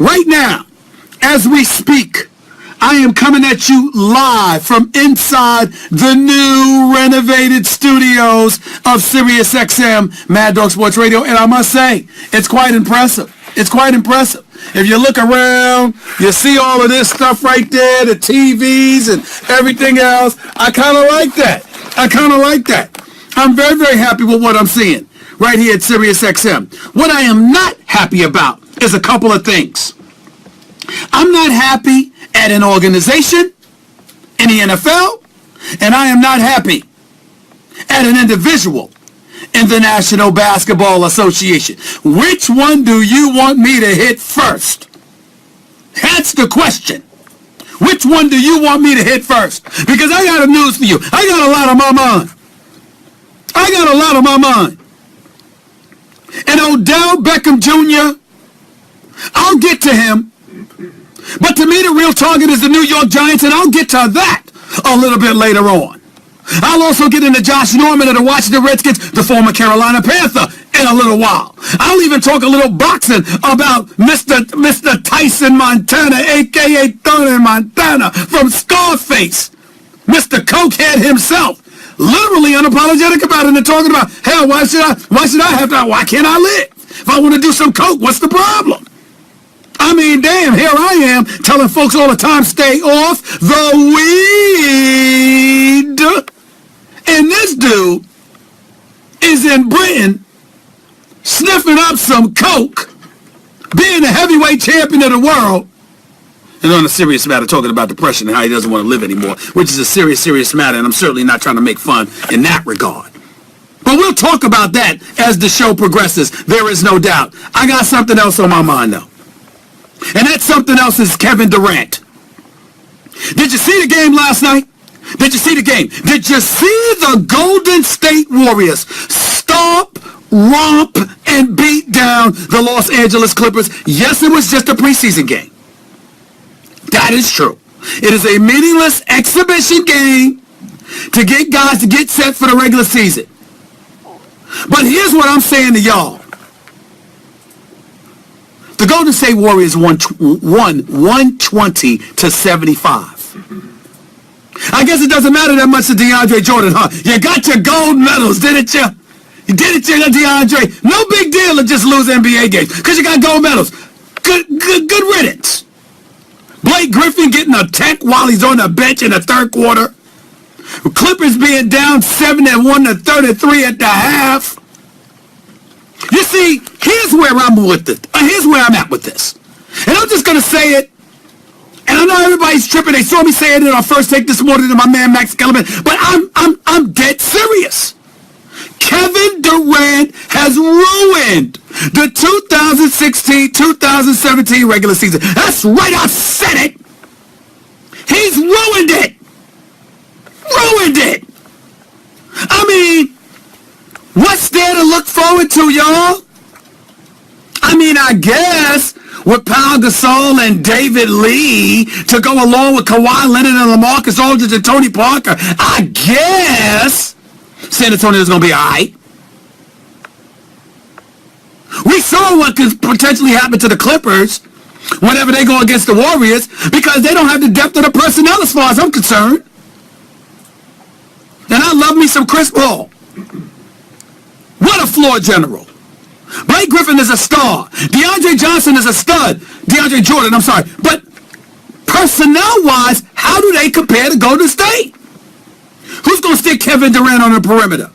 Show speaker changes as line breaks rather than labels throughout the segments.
Right now, as we speak, I am coming at you live from inside the new renovated studios of SiriusXM Mad Dog Sports Radio. And I must say, it's quite impressive. It's quite impressive. If you look around, you see all of this stuff right there, the TVs and everything else. I kind of like that. I'm very, very happy with what I'm seeing right here at SiriusXM. What I am not happy about is a couple of things. I'm not happy at an organization in the NFL, and I am not happy at an individual in the National Basketball Association. Which one do you want me to hit first? That's the question. Which one do you want me to hit first? Because I got a news for you. I got a lot on my mind. And Odell Beckham Jr., I'll get to him. But to me, the real target is the New York Giants, and I'll get to that a little bit later on. I'll also get into Josh Norman of the Washington Redskins, the former Carolina Panther, in a little while. I'll even talk a little boxing about Mr. Tyson Montana, a.k.a. Tony Montana from Scarface. Mr. Cokehead himself, literally unapologetic about it and talking about, hell, why can't I live? If I want to do some coke, what's the problem? I mean, damn, here I am telling folks all the time, stay off the weed. And this dude is in Britain sniffing up some coke, being the heavyweight champion of the world, and on a serious matter, talking about depression and how he doesn't want to live anymore, which is a serious, serious matter, and I'm certainly not trying to make fun in that regard. But we'll talk about that as the show progresses. There is no doubt. I got something else on my mind, though. And that something else is Kevin Durant. Did you see the game last night? Did you see the game? Did you see the Golden State Warriors stomp, romp, and beat down the Los Angeles Clippers? Yes, it was just a preseason game. That is true. It is a meaningless exhibition game to get guys to get set for the regular season. But here's what I'm saying to y'all. The Golden State Warriors won 120-75. I guess it doesn't matter that much to DeAndre Jordan, huh? You got your gold medals, didn't you? You did it, DeAndre. No big deal to just lose NBA games because you got gold medals. Good riddance. Blake Griffin getting a tech while he's on the bench in the third quarter. Clippers being down 71-33 at the half. You see, here's where I'm with it. Here's where I'm at with this. And I'm just going to say it. And I know everybody's tripping. They saw me say it in our first take this morning to my man Max Kellerman. But I'm dead serious. Kevin Durant has ruined the 2016-2017 regular season. That's right, I said it. He's ruined it. Ruined it. I mean, what's there to look forward to, y'all? I mean, I guess with Pau Gasol and David Lee to go along with Kawhi Leonard and LaMarcus Aldridge and Tony Parker, I guess San Antonio's going to be all right. We saw what could potentially happen to the Clippers whenever they go against the Warriors because they don't have the depth of the personnel as far as I'm concerned. And I love me some Chris Paul. What a floor general. Blake Griffin is a star. DeAndre Johnson is a stud. DeAndre Jordan, I'm sorry. But personnel-wise, how do they compare to Golden State? Who's going to stick Kevin Durant on the perimeter?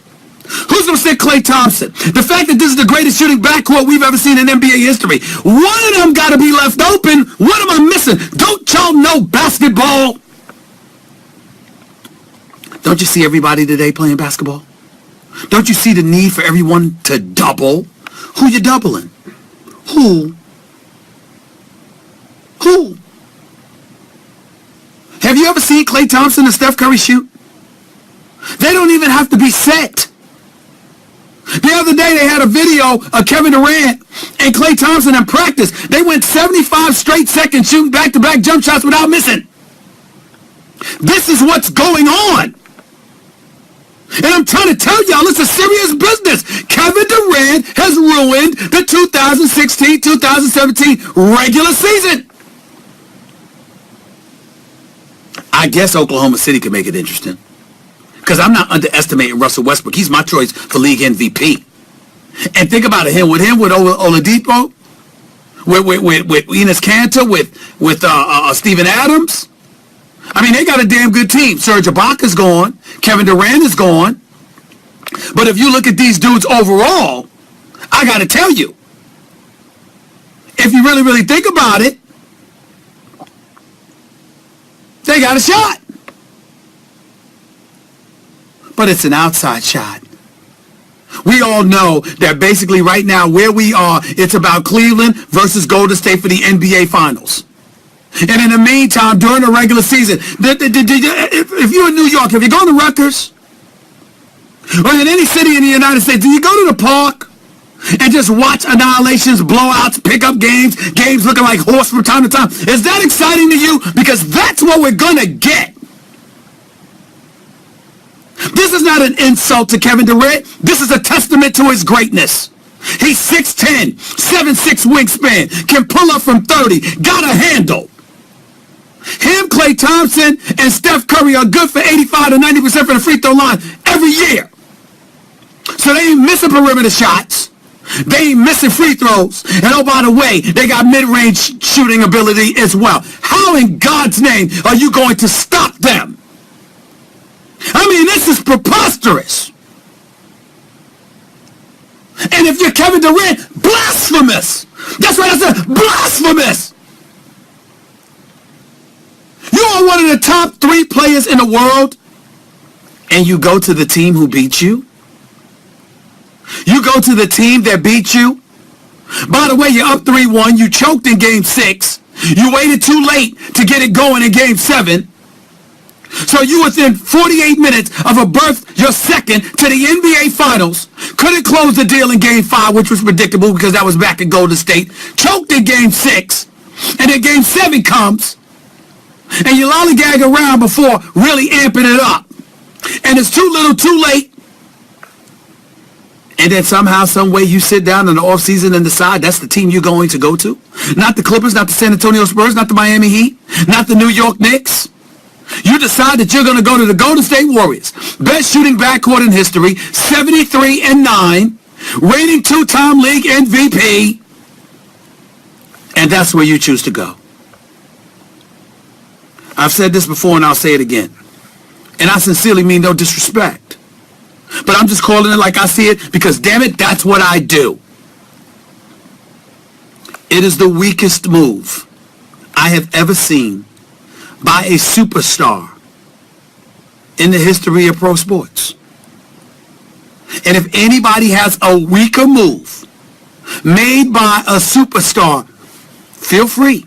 Who's going to stick Klay Thompson? The fact that this is the greatest shooting backcourt we've ever seen in NBA history. One of them got to be left open. What am I missing? Don't y'all know basketball? Don't you see everybody today playing basketball? Don't you see the need for everyone to double? Who you doubling? Who? Have you ever seen Klay Thompson and Steph Curry shoot? They don't even have to be set. The other day they had a video of Kevin Durant and Klay Thompson in practice. They went 75 straight seconds shooting back-to-back jump shots without missing. This is what's going on. And I'm trying to tell y'all, it's a serious business. Kevin Durant has ruined the 2016-2017 regular season. I guess Oklahoma City can make it interesting. Because I'm not underestimating Russell Westbrook. He's my choice for league MVP. And think about it, with Oladipo, with Enes Kanter, with Steven Adams. I mean, they got a damn good team. Serge Ibaka's gone. Kevin Durant is gone. But if you look at these dudes overall, I got to tell you, if you really, really think about it, they got a shot. But it's an outside shot. We all know that basically right now where we are, it's about Cleveland versus Golden State for the NBA Finals. And in the meantime, during the regular season, if you're in New York, have you gone to Rutgers? Or in any city in the United States, do you go to the park and just watch annihilations, blowouts, pickup games looking like horse from time to time? Is that exciting to you? Because that's what we're going to get. This is not an insult to Kevin Durant. This is a testament to his greatness. He's 6'10", 7'6" wingspan, can pull up from 30, got a handle. Him, Klay Thompson, and Steph Curry are good for 85 to 90% from the free throw line every year. So they ain't missing perimeter shots. They ain't missing free throws. And oh, by the way, they got mid-range shooting ability as well. How in God's name are you going to stop them? I mean, this is preposterous. And if you're Kevin Durant, blasphemous. That's right, I said blasphemous. You are one of the top 3 players in the world, and you go to the team who beat you? You go to the team that beat you? By the way, you're up 3-1. You choked in Game 6. You waited too late to get it going in Game 7. So you within 48 minutes of a berth, your second to the NBA Finals. Couldn't close the deal in Game 5, which was predictable because that was back at Golden State. Choked in Game 6. And then Game 7 comes. And you lollygag around before really amping it up. And it's too little, too late. And then somehow, some way you sit down in the offseason and decide that's the team you're going to go to. Not the Clippers, not the San Antonio Spurs, not the Miami Heat, not the New York Knicks. You decide that you're going to go to the Golden State Warriors. Best shooting backcourt in history, 73-9, reigning 2-time league MVP. And that's where you choose to go. I've said this before and I'll say it again. And I sincerely mean no disrespect. But I'm just calling it like I see it because, damn it, that's what I do. It is the weakest move I have ever seen by a superstar in the history of pro sports. And if anybody has a weaker move made by a superstar, feel free.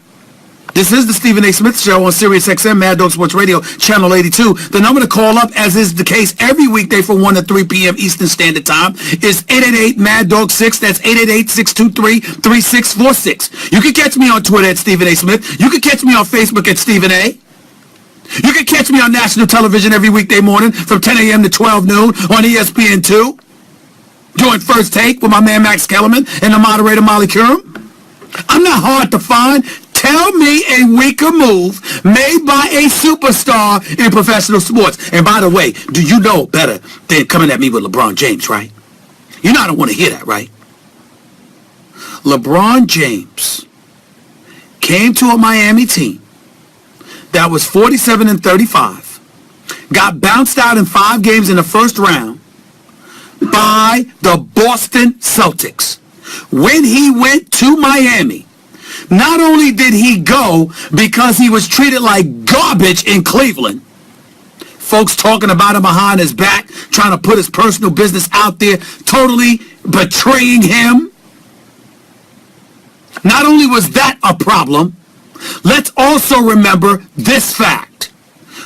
This is the Stephen A. Smith Show on Sirius XM, Mad Dog Sports Radio, Channel 82. The number to call up, as is the case every weekday from 1 to 3 p.m. Eastern Standard Time, is 888-MAD-DOG-6. That's 888-623-3646. You can catch me on Twitter at Stephen A. Smith. You can catch me on Facebook at Stephen A. You can catch me on national television every weekday morning from 10 a.m. to 12 noon on ESPN 2. Doing First Take with my man Max Kellerman and the moderator Molly Curum. I'm not hard to find. Tell me a weaker move made by a superstar in professional sports. And by the way, do you know better than coming at me with LeBron James, right? You know I don't want to hear that, right? LeBron James came to a Miami team that was 47-35, got bounced out in 5 games in the first round by the Boston Celtics. When he went to Miami, not only did he go because he was treated like garbage in Cleveland, folks talking about him behind his back, trying to put his personal business out there, totally betraying him. Not only was that a problem, let's also remember this fact.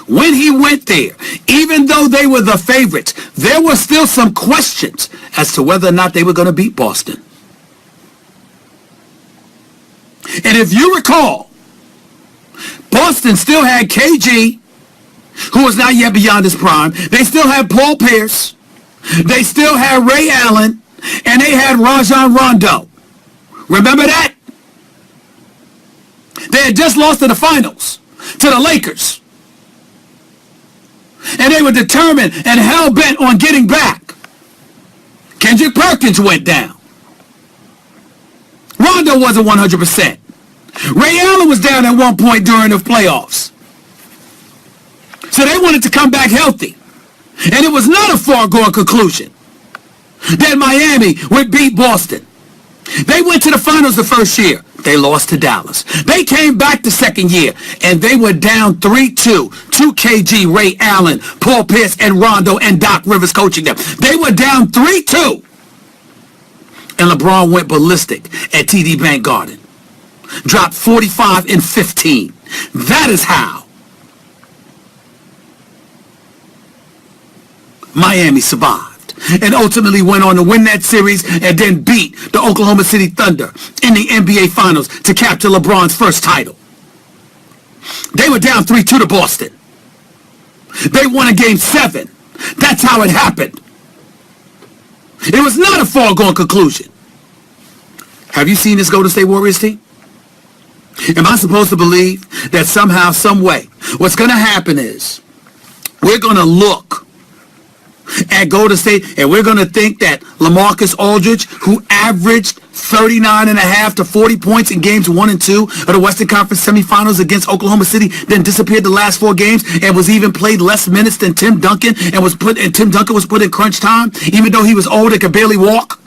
When he went there, even though they were the favorites, there were still some questions as to whether or not they were going to beat Boston. And if you recall, Boston still had KG, who is not yet beyond his prime. They still had Paul Pierce. They still had Ray Allen. And they had Rajon Rondo. Remember that? They had just lost in the finals to the Lakers. And they were determined and hell-bent on getting back. Kendrick Perkins went down. Rondo wasn't 100%. Ray Allen was down at one point during the playoffs. So they wanted to come back healthy. And it was not a foregone conclusion that Miami would beat Boston. They went to the finals the first year. They lost to Dallas. They came back the second year, and they were down 3-2 to KG, Ray Allen, Paul Pierce, and Rondo, and Doc Rivers coaching them. They were down 3-2. And LeBron went ballistic at TD Bank Garden. Dropped 45 and 15. That is how Miami survived and ultimately went on to win that series and then beat the Oklahoma City Thunder in the NBA Finals to capture LeBron's first title. They were down 3-2 to Boston. They won a game 7. That's how it happened. It was not a foregone conclusion. Have you seen this Golden State Warriors team? Am I supposed to believe that somehow, some way, what's going to happen is we're going to look at Golden State, and we're going to think that LaMarcus Aldridge, who averaged 39.5 to 40 points in games 1 and 2 of the Western Conference semifinals against Oklahoma City, then disappeared the last 4 games and was even played less minutes than Tim Duncan, and Tim Duncan was put in crunch time, even though he was old and could barely walk.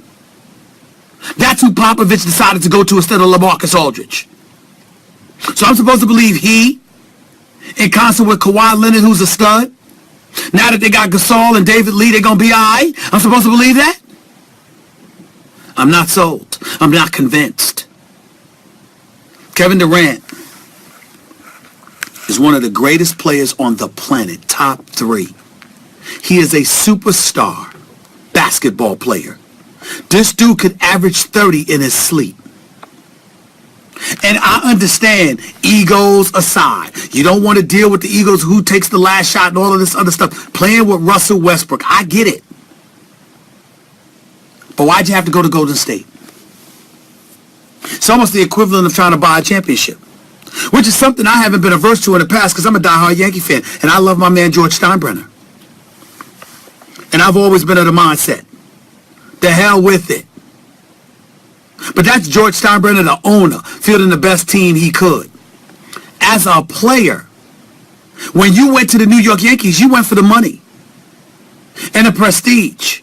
That's who Popovich decided to go to instead of LaMarcus Aldridge. So I'm supposed to believe he, in concert with Kawhi Leonard, who's a stud, now that they got Gasol and David Lee, they're going to be all right? I'm supposed to believe that? I'm not sold. I'm not convinced. Kevin Durant is one of the greatest players on the planet, top 3. He is a superstar basketball player. This dude could average 30 in his sleep. And I understand, egos aside. You don't want to deal with the egos, who takes the last shot and all of this other stuff. Playing with Russell Westbrook, I get it. But why'd you have to go to Golden State? It's almost the equivalent of trying to buy a championship, which is something I haven't been averse to in the past because I'm a diehard Yankee fan, and I love my man George Steinbrenner. And I've always been of the mindset, the hell with it. But that's George Steinbrenner, the owner, fielding the best team he could. As a player, when you went to the New York Yankees, you went for the money and the prestige.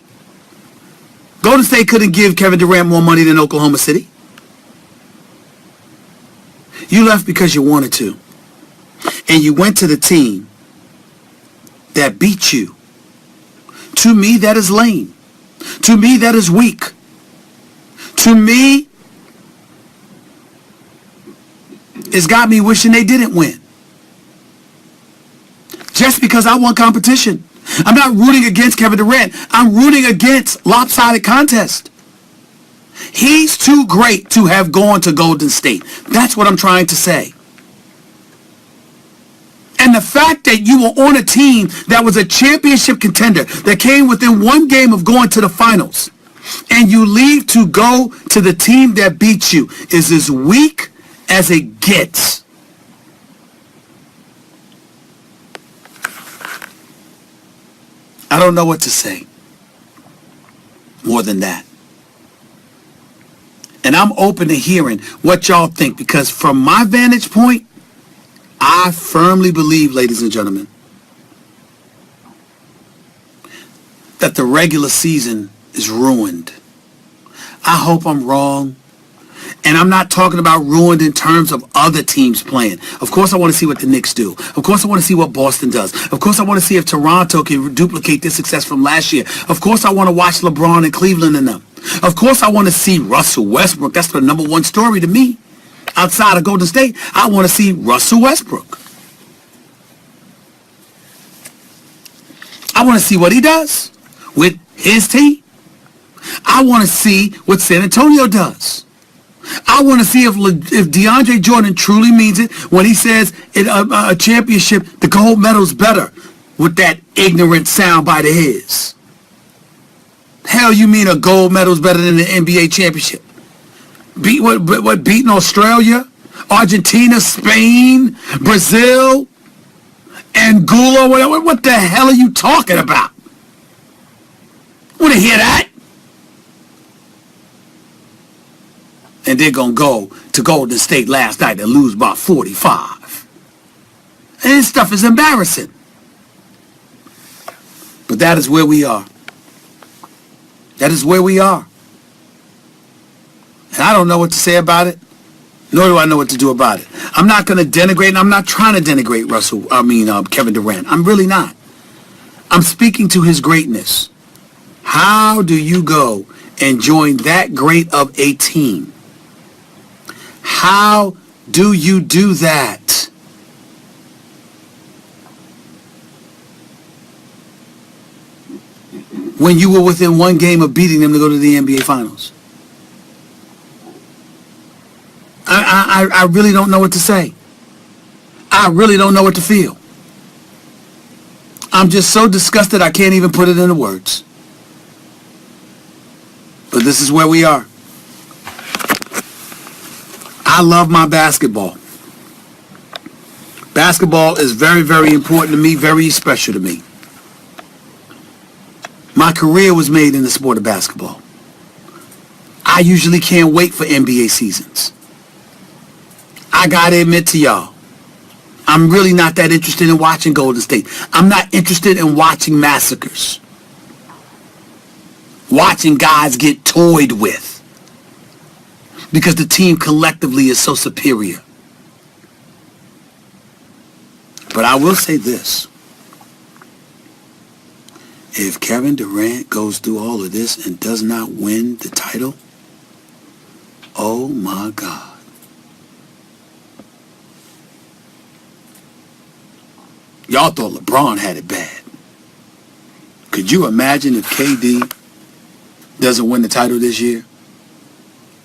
Golden State couldn't give Kevin Durant more money than Oklahoma City. You left because you wanted to. And you went to the team that beat you. To me, that is lame. To me, that is weak. To me, it's got me wishing they didn't win. Just because I want competition. I'm not rooting against Kevin Durant. I'm rooting against lopsided contest. He's too great to have gone to Golden State. That's what I'm trying to say. And the fact that you were on a team that was a championship contender, that came within 1 game of going to the finals, and you leave to go to the team that beat you, is as weak as it gets. I don't know what to say more than that. And I'm open to hearing what y'all think, because from my vantage point, I firmly believe, ladies and gentlemen, that the regular season is ruined. I hope I'm wrong. And I'm not talking about ruined in terms of other teams playing. Of course, I want to see what the Knicks do. Of course, I want to see what Boston does. Of course, I want to see if Toronto can duplicate their success from last year. Of course, I want to watch LeBron and Cleveland and them. Of course, I want to see Russell Westbrook. That's the number 1 story to me. Outside of Golden State, I want to see Russell Westbrook. I want to see what he does with his team. I want to see what San Antonio does. I want to see if DeAndre Jordan truly means it when he says a championship, the gold medal's better, with that ignorant soundbite of his. Hell, you mean a gold medal's better than the NBA championship? Beating Australia, Argentina, Spain, Brazil, Angola? What the hell are you talking about? Want to hear that? And they're going to go to Golden State last night and lose by 45. And this stuff is embarrassing. But that is where we are. That is where we are. And I don't know what to say about it, nor do I know what to do about it. I'm not going to denigrate, and I'm not trying to denigrate Kevin Durant. I'm really not. I'm speaking to his greatness. How do you go and join that great of a team? How do you do that? When you were within one game of beating them to go to the NBA Finals? I really don't know what to say. I really don't know what to feel. I'm just so disgusted I can't even put it into words. But this is where we are. I love my basketball. Basketball is very, very important to me, very special to me. My career was made in the sport of basketball. I usually can't wait for NBA seasons. I gotta admit to y'all, I'm really not that interested in watching Golden State. I'm not interested in watching massacres. Watching guys get toyed with. Because the team collectively is so superior. But I will say this. If Kevin Durant goes through all of this and does not win the title, oh my God. Y'all thought LeBron had it bad. Could you imagine if KD doesn't win the title this year?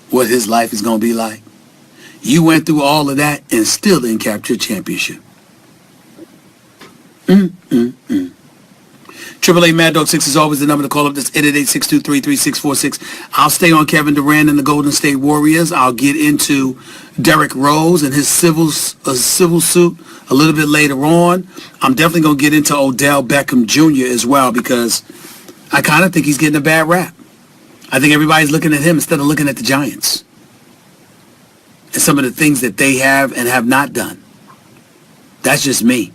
What his life is going to be like? You went through all of that and still didn't capture a championship. 888 Mad Dog 6 is always the number to call up. That's 888-623-3646. I'll stay on Kevin Durant and the Golden State Warriors. I'll get into Derrick Rose and his civil suit a little bit later on. I'm definitely going to get into Odell Beckham Jr. as well because I kind of think he's getting a bad rap. I think everybody's looking at him instead of looking at the Giants and some of the things that they have and have not done. That's just me.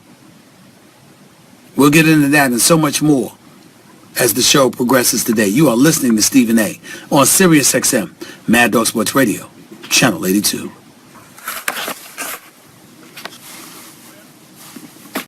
We'll get into that and so much more as the show progresses today. You are listening to Stephen A. on Sirius XM, Mad Dog Sports Radio, Channel 82.